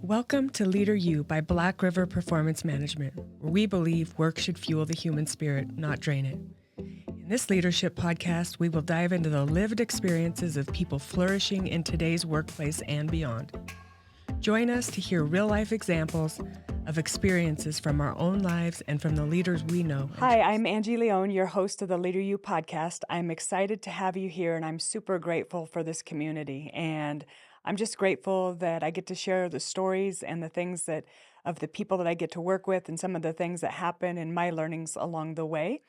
Welcome to Leader You by Black River Performance Management, where we believe work should fuel the human spirit, not drain it. In this leadership podcast, we will dive into the lived experiences of people flourishing in today's workplace and beyond. Join us to hear real-life examples of experiences from our own lives and from the leaders we know. Hi, I'm Angie Lion, your host of the Leader You podcast. I'm excited to have you here, and I'm super grateful for this community. And I'm just grateful that I get to share the stories and the things that of the people that I get to work with and some of the things that happen in my learnings along the way.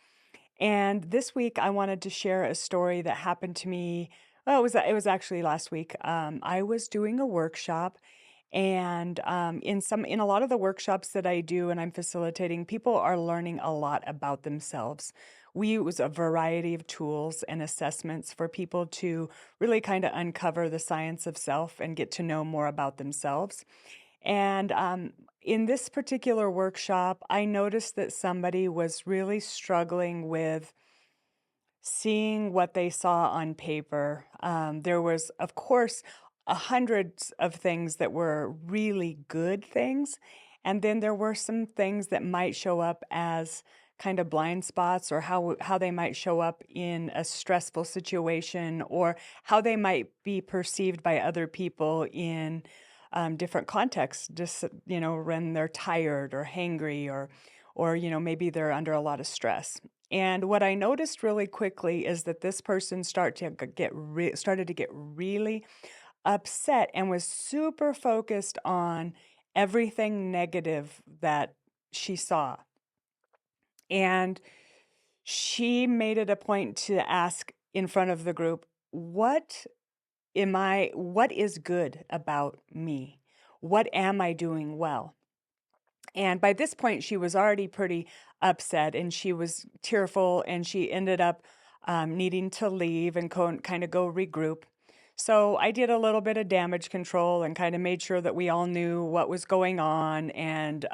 And this week, I wanted to share a story that happened to me. Well, it was actually last week. I was doing a workshop, and in a lot of the workshops that I do and I'm facilitating, people are learning a lot about themselves. We use a variety of tools and assessments for people to really kind of uncover the science of self and get to know more about themselves. And in this particular workshop, I noticed that somebody was really struggling with seeing what they saw on paper. There was, of course, hundreds of things that were really good things. And then there were some things that might show up as kind of blind spots, or how they might show up in a stressful situation, or how they might be perceived by other people in different contexts, just, when they're tired or hangry, or maybe they're under a lot of stress. And what I noticed really quickly is that this person started to get really upset and was super focused on everything negative that she saw. And she made it a point to ask in front of the group, what is good about me? What am I doing well? And by this point, she was already pretty upset and she was tearful, and she ended up needing to leave and kind of go regroup. So I did a little bit of damage control and kind of made sure that we all knew what was going on, and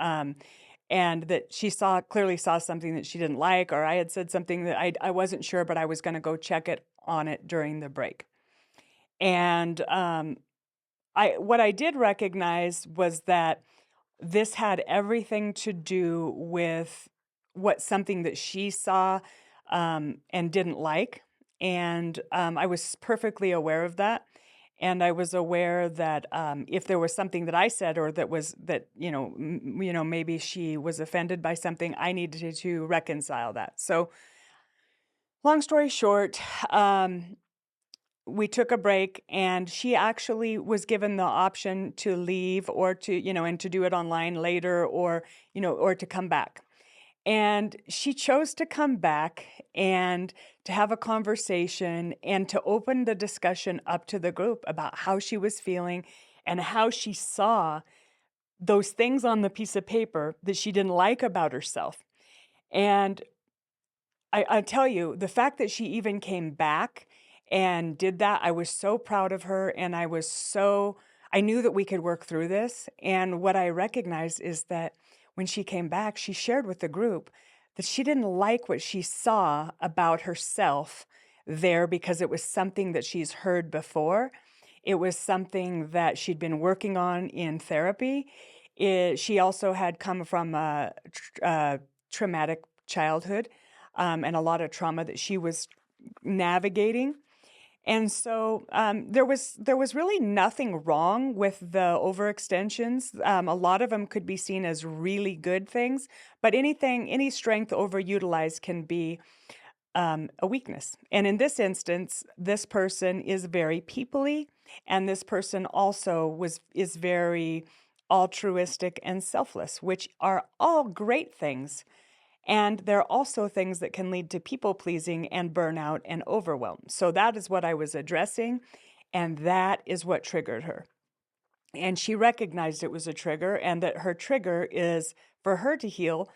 that she clearly saw something that she didn't like, or I had said something that I wasn't sure, but I was going to go check it on it during the break. And what I did recognize was that this had everything to do with something that she saw and didn't like. And I was perfectly aware of that. And I was aware that if there was something that I said, or maybe she was offended by something, I needed to reconcile that. So long story short, we took a break, and she actually was given the option to leave, or and to do it online later, or to come back. And she chose to come back and to have a conversation and to open the discussion up to the group about how she was feeling and how she saw those things on the piece of paper that she didn't like about herself. And I tell you, the fact that she even came back and did that, I was so proud of her, and I knew that we could work through this. And what I recognized is that when she came back, she shared with the group that she didn't like what she saw about herself there, because it was something that she's heard before. It was something that she'd been working on in therapy. She also had come from a traumatic childhood, and a lot of trauma that she was navigating. And so there was really nothing wrong with the overextensions. A lot of them could be seen as really good things, but any strength overutilized can be a weakness. And in this instance, this person is very people-y, and this person also is very altruistic and selfless, which are all great things. And there are also things that can lead to people-pleasing and burnout and overwhelm. So that is what I was addressing, and that is what triggered her. And she recognized it was a trigger, and that her trigger is for her to heal,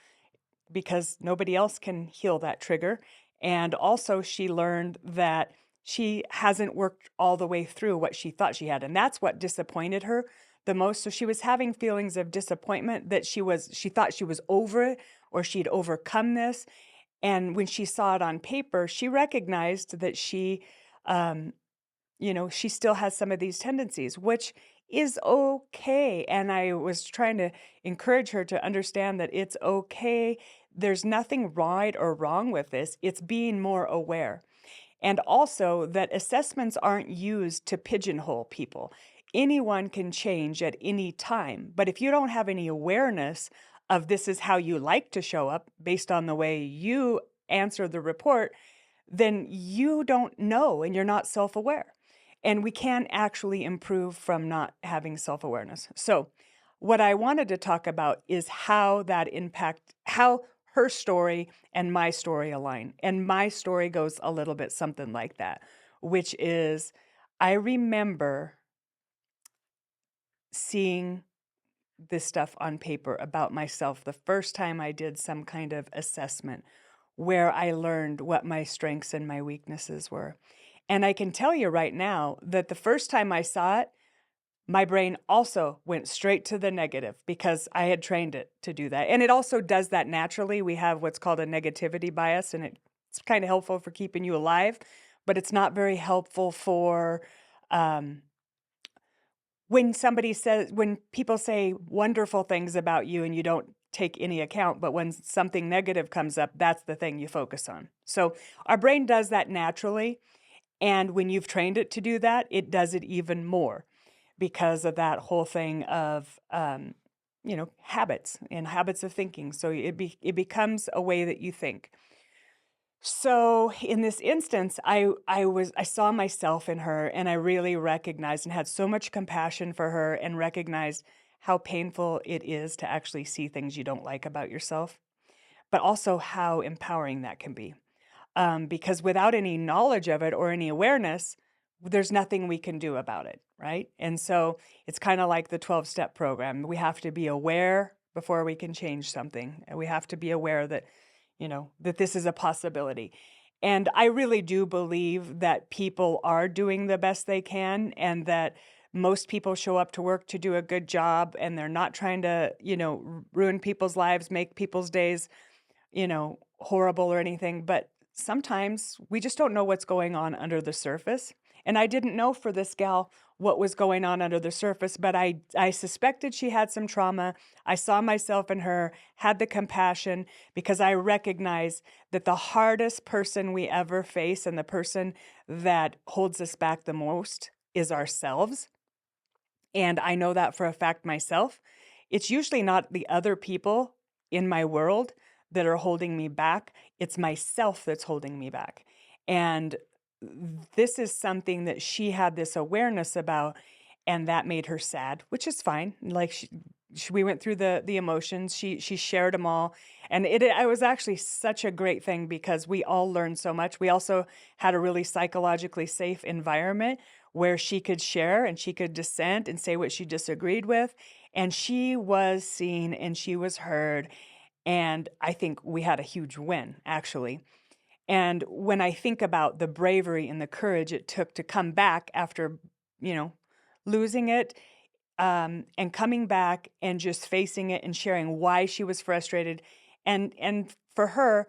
because nobody else can heal that trigger. And also she learned that she hasn't worked all the way through what she thought she had, and that's what disappointed her the most. So she was having feelings of disappointment that she thought she was over it, or she'd overcome this. And when she saw it on paper, she recognized that she still has some of these tendencies, which is okay. And I was trying to encourage her to understand that it's okay. There's nothing right or wrong with this. It's being more aware. And also that assessments aren't used to pigeonhole people. Anyone can change at any time. But if you don't have any awareness of this is how you like to show up based on the way you answer the report, then you don't know and you're not self aware. And we can actually improve from not having self awareness. So, what I wanted to talk about is how how her story and my story align. And my story goes a little bit something like that, which is I remember seeing this stuff on paper about myself the first time I did some kind of assessment where I learned what my strengths and my weaknesses were. And I can tell you right now that the first time I saw it, my brain also went straight to the negative because I had trained it to do that. And it also does that naturally. We have what's called a negativity bias, and it's kind of helpful for keeping you alive, but it's not very helpful for um, when people say wonderful things about you and you don't take any account, but when something negative comes up, that's the thing you focus on. So our brain does that naturally. And when you've trained it to do that, it does it even more because of that whole thing of, habits and habits of thinking. So it becomes a way that you think. So in this instance, I saw myself in her and I really recognized and had so much compassion for her and recognized how painful it is to actually see things you don't like about yourself, but also how empowering that can be. Because without any knowledge of it or any awareness, there's nothing we can do about it, right? And so it's kind of like the 12-step program. We have to be aware before we can change something. And we have to be aware that, that this is a possibility. And I really do believe that people are doing the best they can and that most people show up to work to do a good job and they're not trying to, ruin people's lives, make people's days, horrible or anything, but sometimes we just don't know what's going on under the surface. And I didn't know for this gal what was going on under the surface, but I suspected she had some trauma. I saw myself in her, had the compassion because I recognize that the hardest person we ever face and the person that holds us back the most is ourselves. And I know that for a fact myself. It's usually not the other people in my world that are holding me back. It's myself that's holding me back. And this is something that she had this awareness about, and that made her sad, which is fine. Like we went through the emotions. She shared them all, and it was actually such a great thing because we all learned so much. We also had a really psychologically safe environment where she could share and she could dissent and say what she disagreed with, and she was seen and she was heard. And I think we had a huge win, actually. And when I think about the bravery and the courage it took to come back after, losing it, and coming back and just facing it and sharing why she was frustrated. And for her,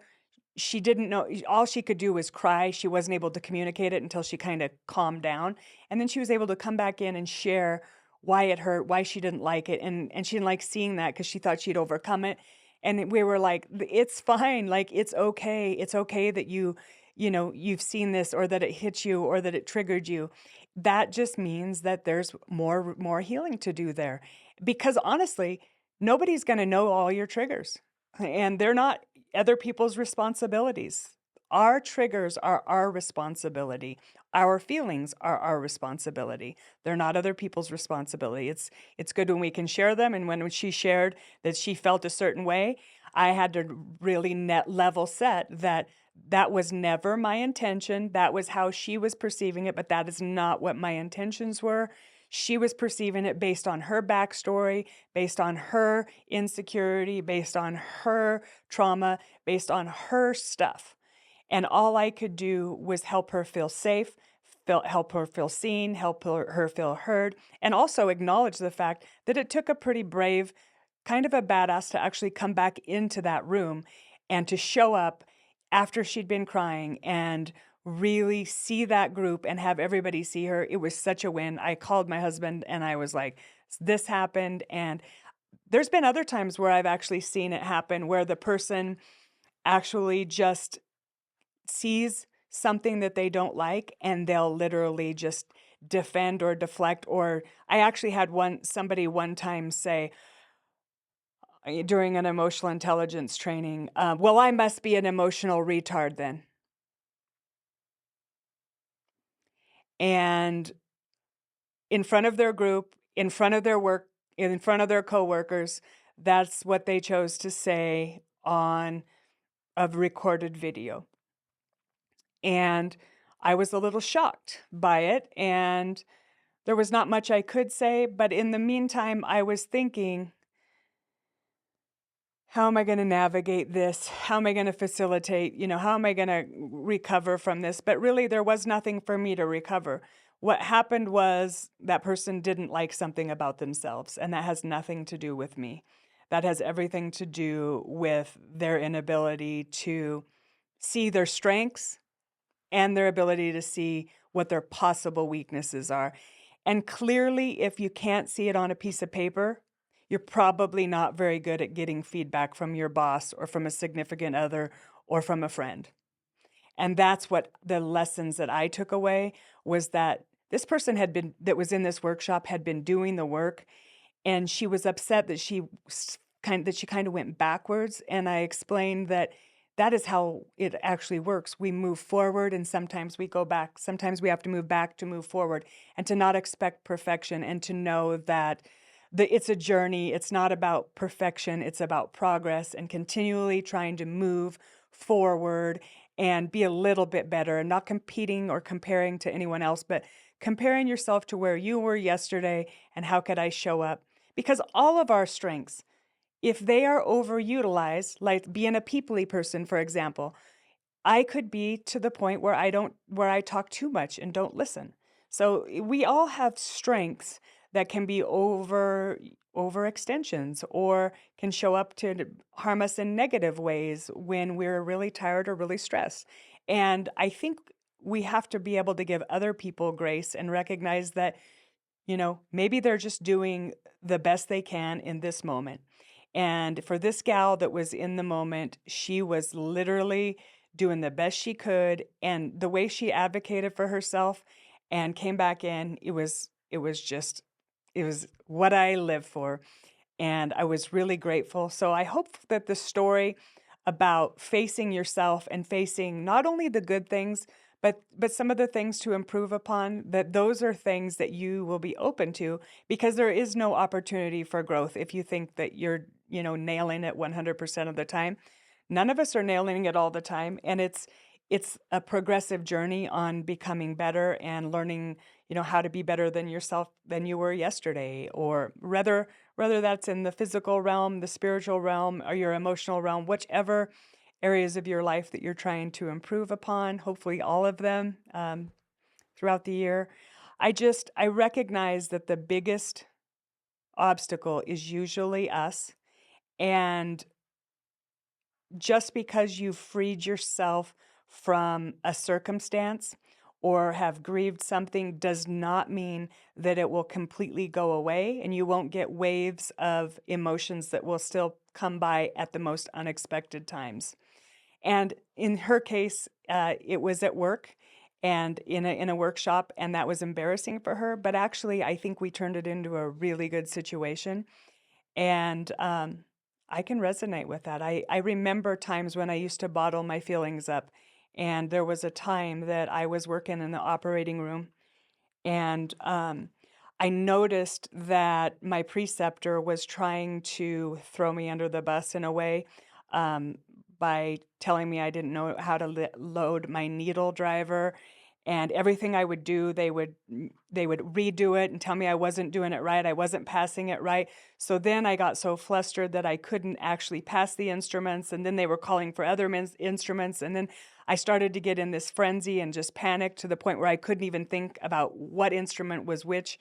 she didn't know, all she could do was cry. She wasn't able to communicate it until she kind of calmed down. And then she was able to come back in and share why it hurt, why she didn't like it. And she didn't like seeing that because she thought she'd overcome it. And we were like, it's fine. Like, it's okay. It's okay that you've seen this or that it hit you or that it triggered you. That just means that there's more healing to do there. Because honestly, nobody's going to know all your triggers. And they're not other people's responsibilities. Our triggers are our responsibility. Our feelings are our responsibility. They're not other people's responsibility. It's good when we can share them. And when she shared that she felt a certain way, I had to really level set that was never my intention. That was how she was perceiving it, but that is not what my intentions were. She was perceiving it based on her backstory, based on her insecurity, based on her trauma, based on her stuff. And all I could do was help her feel safe, help her feel seen, help her feel heard, and also acknowledge the fact that it took a pretty brave, kind of a badass to actually come back into that room and to show up after she'd been crying and really see that group and have everybody see her, it was such a win. I called my husband and I was like, this happened. And there's been other times where I've actually seen it happen where the person actually just sees something that they don't like and they'll literally just defend or deflect. Or I actually had somebody one time say during an emotional intelligence training, well, I must be an emotional retard then. And in front of their group, in front of their work, in front of their coworkers, that's what they chose to say on a recorded video. And I was a little shocked by it, and there was not much I could say, but in the meantime, I was thinking, how am I going to navigate this? How am I going to facilitate? How am I going to recover from this? But really, there was nothing for me to recover. What happened was that person didn't like something about themselves, and that has nothing to do with me. That has everything to do with their inability to see their strengths and their ability to see what their possible weaknesses are. And clearly, if you can't see it on a piece of paper, you're probably not very good at getting feedback from your boss or from a significant other or from a friend. And that's what the lessons that I took away was that this person that was in this workshop had been doing the work, and she was upset that she kind of went backwards. And I explained that is how it actually works. We move forward and sometimes we go back. Sometimes we have to move back to move forward, and to not expect perfection, and to know that it's a journey. It's not about perfection. It's about progress and continually trying to move forward and be a little bit better, and not competing or comparing to anyone else, but comparing yourself to where you were yesterday and how could I show up? Because all of our strengths, if they are overutilized, like being a peoply person, for example, I could be to the point where I talk too much and don't listen. So we all have strengths that can be overextensions, or can show up to harm us in negative ways when we're really tired or really stressed. And I think we have to be able to give other people grace and recognize that, maybe they're just doing the best they can in this moment. And for this gal that was in the moment, she was literally doing the best she could. And the way she advocated for herself and came back in, it was what I live for. And I was really grateful. So I hope that the story about facing yourself and facing not only the good things, but some of the things to improve upon, that those are things that you will be open to, because there is no opportunity for growth if you think that you're, nailing it 100% of the time. None of us are nailing it all the time, and it's a progressive journey on becoming better and learning, how to be better than yourself than you were yesterday, or whether that's in the physical realm, the spiritual realm, or your emotional realm, whichever areas of your life that you're trying to improve upon, hopefully all of them throughout the year. I recognize that the biggest obstacle is usually us. And just because you've freed yourself from a circumstance or have grieved something does not mean that it will completely go away, and you won't get waves of emotions that will still come by at the most unexpected times. And in her case, it was at work and in a workshop, and that was embarrassing for her. But actually, I think we turned it into a really good situation. And I can resonate with that. I remember times when I used to bottle my feelings up. And there was a time that I was working in the operating room, and I noticed that my preceptor was trying to throw me under the bus in a way, um, by telling me I didn't know how to load my needle driver. And everything I would do, they would redo it and tell me I wasn't doing it right. I wasn't passing it right. So then I got so flustered that I couldn't actually pass the instruments. And then they were calling for other instruments. And then I started to get in this frenzy and just panic to the point where I couldn't even think about what instrument was which.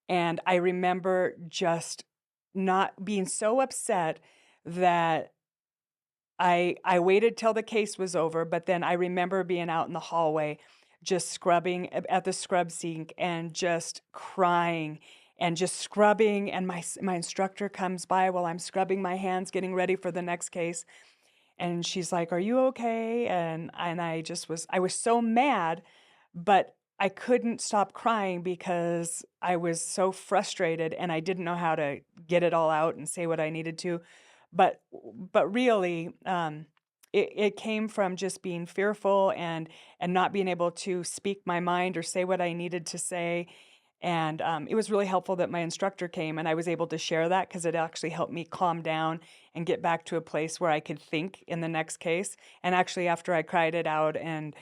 And I remember just not being so upset that I waited till the case was over, but then I remember being out in the hallway just scrubbing at the scrub sink and just crying and just scrubbing, and my instructor comes by while I'm scrubbing my hands getting ready for the next case, and she's like, "Are you okay?" And I was so mad, but I couldn't stop crying because I was so frustrated and I didn't know how to get it all out and say what I needed to. But but really, it came from just being fearful and not being able to speak my mind or say what I needed to say. And it was really helpful that my instructor came and I was able to share that because it actually helped me calm down and get back to a place where I could think in the next case. And actually, after I cried it out and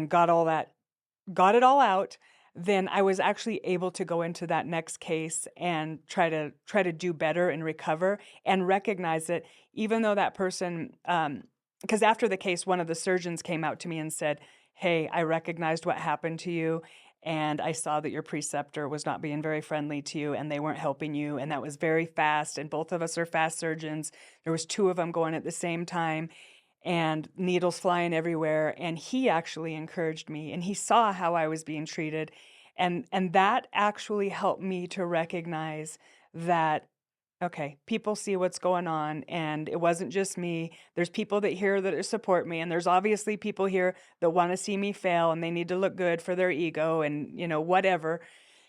got it all out, then I was actually able to go into that next case and try to do better and recover and recognize that even though that person, because after the case, one of the surgeons came out to me and said, "Hey, I recognized what happened to you, and I saw that your preceptor was not being very friendly to you, and they weren't helping you, and that was very fast. And both of us are fast surgeons. There was two of them going at the same time." And needles flying everywhere, and he actually encouraged me, and he saw how I was being treated, and that actually helped me to recognize that, okay, people see what's going on, and it wasn't just me. There's people that here that support me, and there's obviously people here that wanna see me fail, and they need to look good for their ego and, whatever.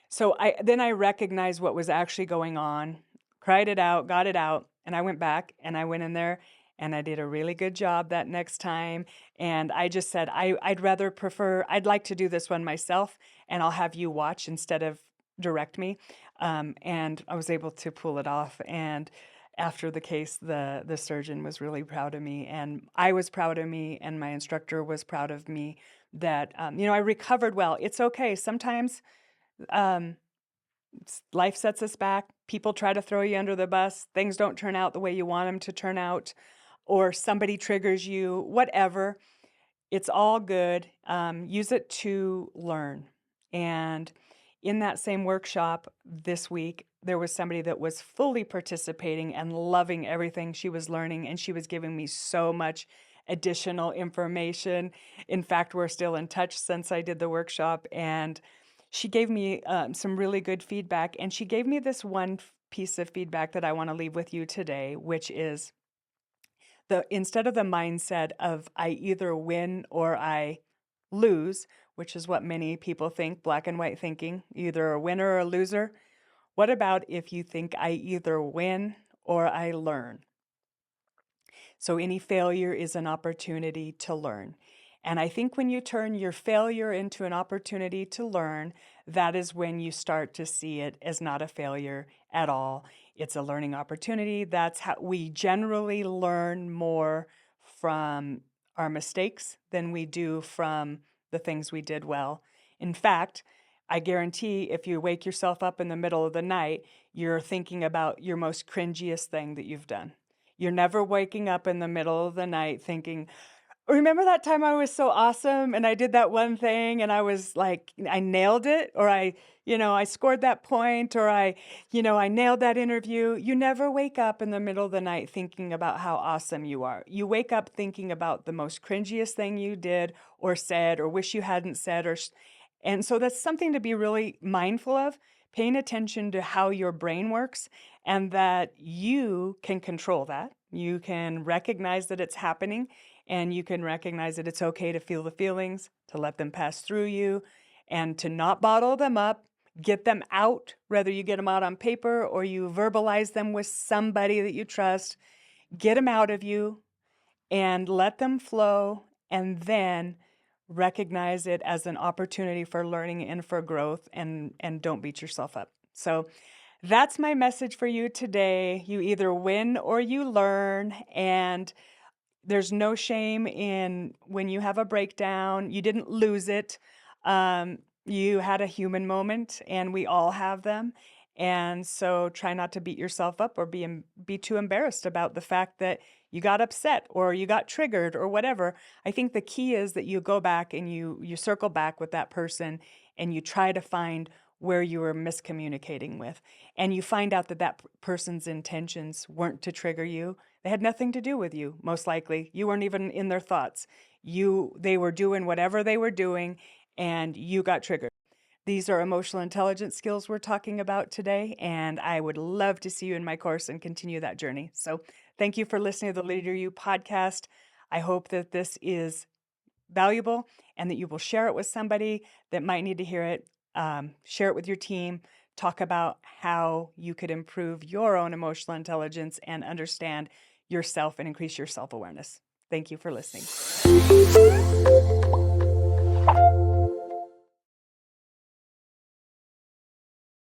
So I recognized what was actually going on, cried it out, got it out, and I went back and I went in there and I did a really good job that next time. And I just said, I'd like to do this one myself and I'll have you watch instead of direct me. And I was able to pull it off. And after the case, the surgeon was really proud of me, and I was proud of me, and my instructor was proud of me that, I recovered well. It's okay. Sometimes um, life sets us back. People try to throw you under the bus. Things don't turn out the way you want them to turn out, or somebody triggers you, whatever. It's all good. Use it to learn. And in that same workshop this week, there was somebody that was fully participating and loving everything she was learning, and she was giving me so much additional information. In fact, we're still in touch since I did the workshop, and she gave me some really good feedback. And she gave me this one piece of feedback that I want to leave with you today, which is instead of the mindset of I either win or I lose, which is what many people think, black and white thinking, either a winner or a loser. What about if you think I either win or I learn? So any failure is an opportunity to learn. And I think when you turn your failure into an opportunity to learn, that is when you start to see it as not a failure at all. It's a learning opportunity. That's how we generally learn more from our mistakes than we do from the things we did well. In fact, I guarantee if you wake yourself up in the middle of the night, you're thinking about your most cringiest thing that you've done. You're never waking up in the middle of the night thinking, remember that time I was so awesome and I did that one thing and I was like, I nailed it, or I scored that point, or I nailed that interview. You never wake up in the middle of the night thinking about how awesome you are. You wake up thinking about the most cringiest thing you did or said or wish you hadn't said, and so that's something to be really mindful of, paying attention to how your brain works, and that you can control that. You can recognize that it's happening, and you can recognize that it's okay to feel the feelings, to let them pass through you, and to not bottle them up. Get them out, whether you get them out on paper or you verbalize them with somebody that you trust. Get them out of you and let them flow, and then recognize it as an opportunity for learning and for growth, and don't beat yourself up. So that's my message for you today. You either win or you learn, and there's no shame in when you have a breakdown. You didn't lose it. You had a human moment, and we all have them. And so try not to beat yourself up or be too embarrassed about the fact that you got upset or you got triggered or whatever. I think the key is that you go back and you circle back with that person and you try to find where you were miscommunicating with. And you find out that that person's intentions weren't to trigger you. They had nothing to do with you, most likely. You weren't even in their thoughts. They were doing whatever they were doing, and you got triggered. These are emotional intelligence skills we're talking about today, and I would love to see you in my course and continue that journey. So thank you for listening to the Leader You podcast. I hope that this is valuable and that you will share it with somebody that might need to hear it. Share it with your team. Talk about how you could improve your own emotional intelligence and understand yourself and increase your self-awareness. Thank you for listening.